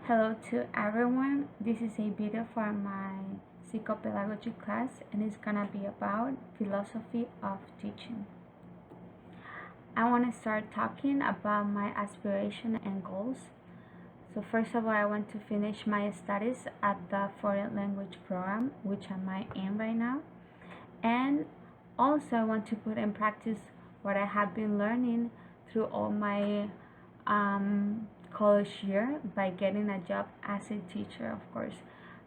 Hello to everyone. This is a video for my psychopedagogy class and it's gonna be about philosophy of teaching. I want to start talking about my aspiration and goals. So first of all, I want to finish my studies at the foreign language program, which I'm in right now. And also I want to put in practice what I have been learning through all my college year by getting a job as a teacher. Of course,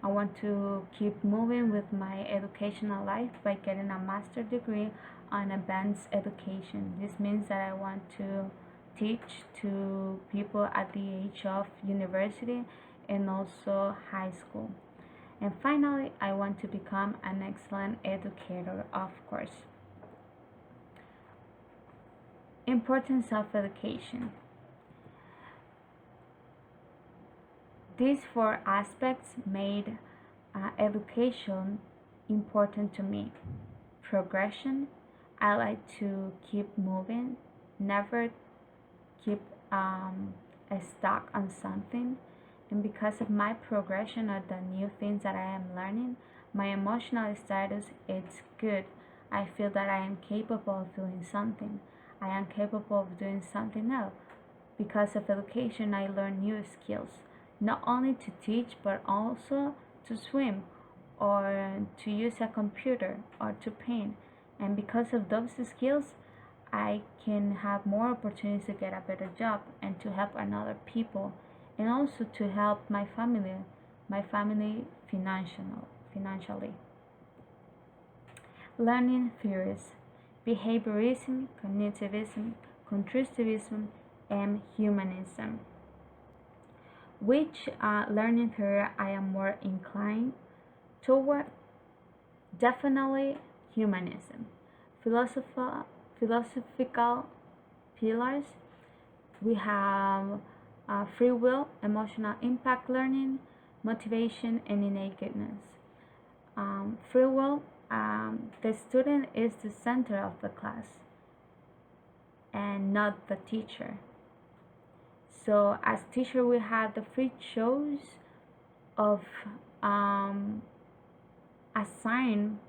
I want to keep moving with my educational life by getting a master's degree on advanced education. This means that I want to teach to people at the age of university and also high school. And finally, I want to become an excellent educator, of course. Importance of education. These four aspects made education important to me. Progression, I like to keep moving, never keep stuck on something. And because of my progression or the new things that I am learning, my emotional status is good. I feel that I am capable of doing something. I am capable of doing something else. Because of education, I learn new skills, not only to teach, but also to swim or to use a computer or to paint. And because of those skills, I can have more opportunities to get a better job and to help another people and also to help my family financially. Learning theories, behaviorism, cognitivism, constructivism, and humanism. Which learning theory I am more inclined toward? Definitely humanism. Philosophical pillars, we have free will, emotional impact learning, motivation, and innate goodness. Free will, the student is the center of the class and not the teacher. So as teacher, we have the free choice of assign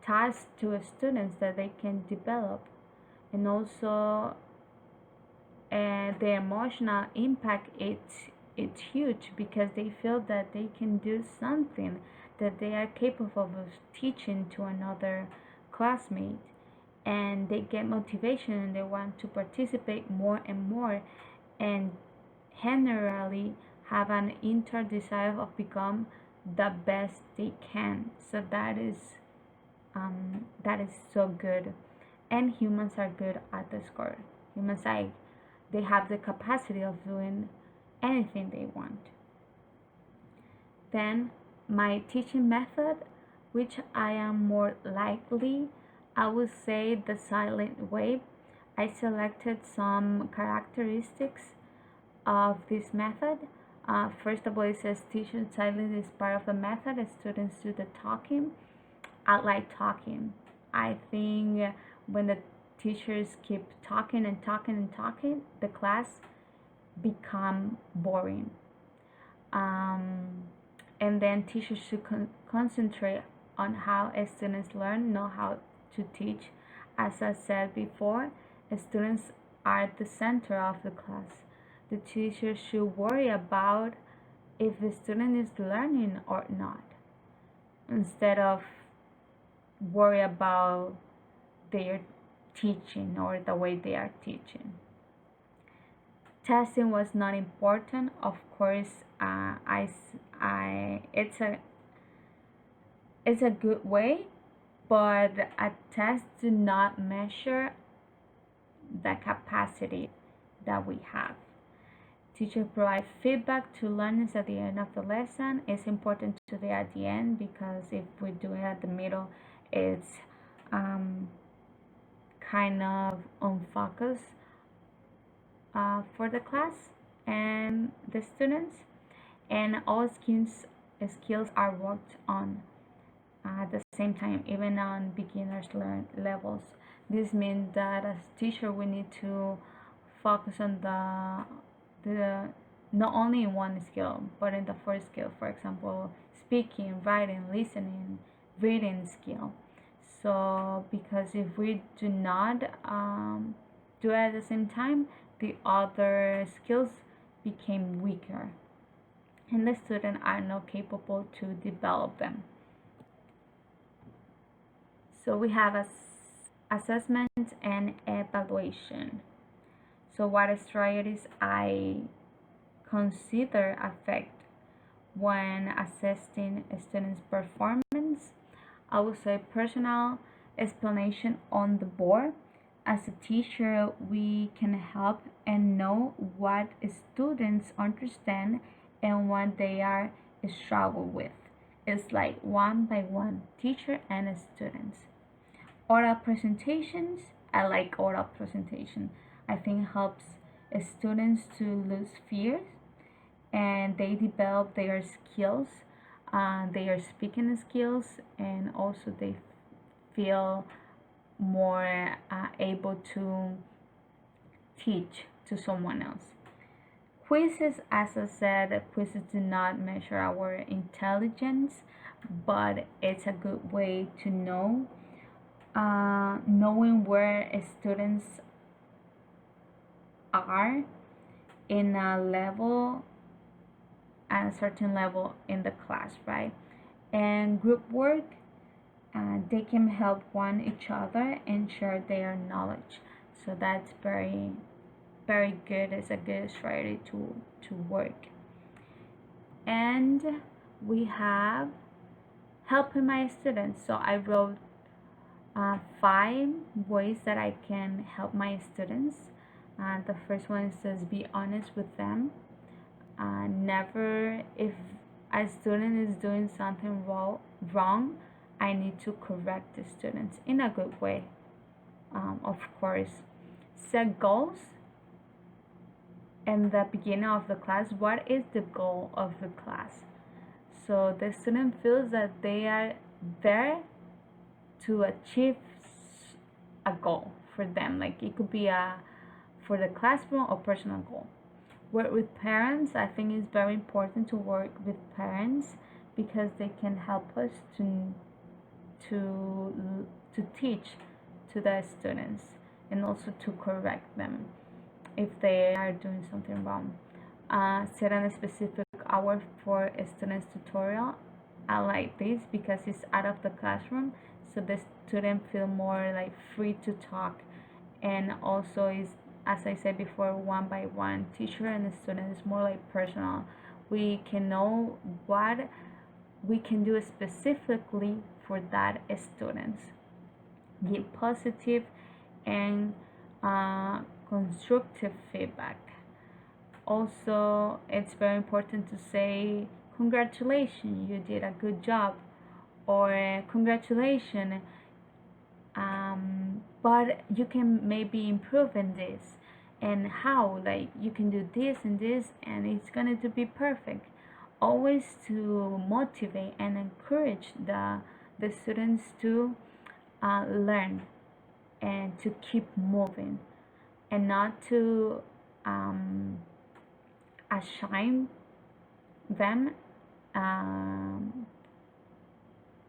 tasks to students that they can develop, and also the emotional impact it's huge because they feel that they can do something, that they are capable of teaching to another classmate, and they get motivation and they want to participate more and more, and generally have an inner desire of become the best they can. So that is so good. And humans are good at the score. Humans, they have the capacity of doing anything they want. Then my teaching method, which I am more likely, I would say the silent way. I selected some characteristics of this method. First of all, it says teaching silent is part of the method. Students do the talking. I like talking. I think when the teachers keep talking and talking and talking, the class become boring. And then teachers should concentrate on how students learn, not how to teach. As I said before, students are at the center of the class. The teacher should worry about if the student is learning or not, instead of worry about their teaching or the way they are teaching. Testing was not important. Of course, it's a good way, but a test do not measure the capacity that we have. Teacher provide feedback to learners at the end of the lesson. It's important to do at the end because if we do it at the middle, it's kind of unfocused for the class and the students. And all skills are worked on at the same time, even on beginners levels. This means that as teacher we need to focus on the not only in one skill, but in the first skill, for example, speaking, writing, listening, reading skill. So, because if we do not do it at the same time, the other skills became weaker, and the students are not capable to develop them. So we have assessment and evaluation. So what strategies I consider affect when assessing a student's performance? I would say personal explanation on the board. As a teacher, we can help and know what students understand and what they are struggle with. It's like one by one, teacher and students. Oral presentations, I like oral presentation. I think helps students to lose fears and they develop their skills, their speaking skills, and also they feel more able to teach to someone else. Quizzes, as I said, quizzes do not measure our intelligence, but it's a good way to know, knowing where students are in a level, at a certain level in the class, right? And group work, they can help one each other and share their knowledge. So that's very, very good. It's a good strategy to work. And we have helping my students. So I wrote 5 ways that I can help my students. The first one says be honest with them. Never, if a student is doing something wrong, I need to correct the students in a good way, of course. Set goals in the beginning of the class. What is the goal of the class? So the student feels that they are there to achieve a goal for them. Like it could be for the classroom or personal goal. Work with parents. I think it's very important to work with parents because they can help us to teach to the students and also to correct them if they are doing something wrong. Set a specific hour for a student's tutorial. I like this because it's out of the classroom, so the student feel more like free to talk, and also is, as I said before, one by one. Teacher and the student is more like personal. We can know what we can do specifically for that students. Give positive and constructive feedback. Also, it's very important to say congratulations, you did a good job, or congratulations, but you can maybe improve in this, and how, like you can do this and this and it's going to be perfect. Always to motivate and encourage the students to learn and to keep moving, and not to ashamed them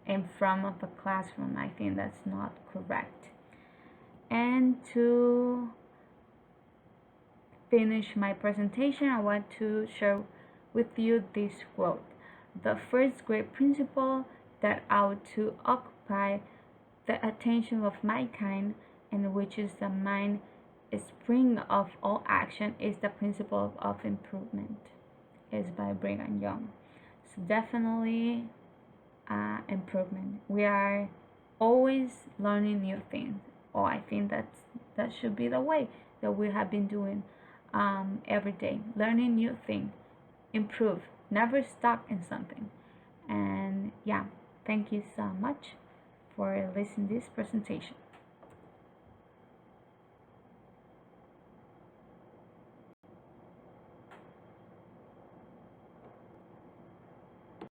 in front of the classroom. I think that's not correct. And to finish my presentation, I want to share with you this quote. The first great principle that ought to occupy the attention of mankind, and which is the mind spring of all action, is the principle of improvement. Is by Brigham Young. So definitely improvement. We are always learning new things. Oh, I think that should be the way that we have been doing every day. Learning new things, improve, never stuck in something. And yeah, thank you so much for listening to this presentation.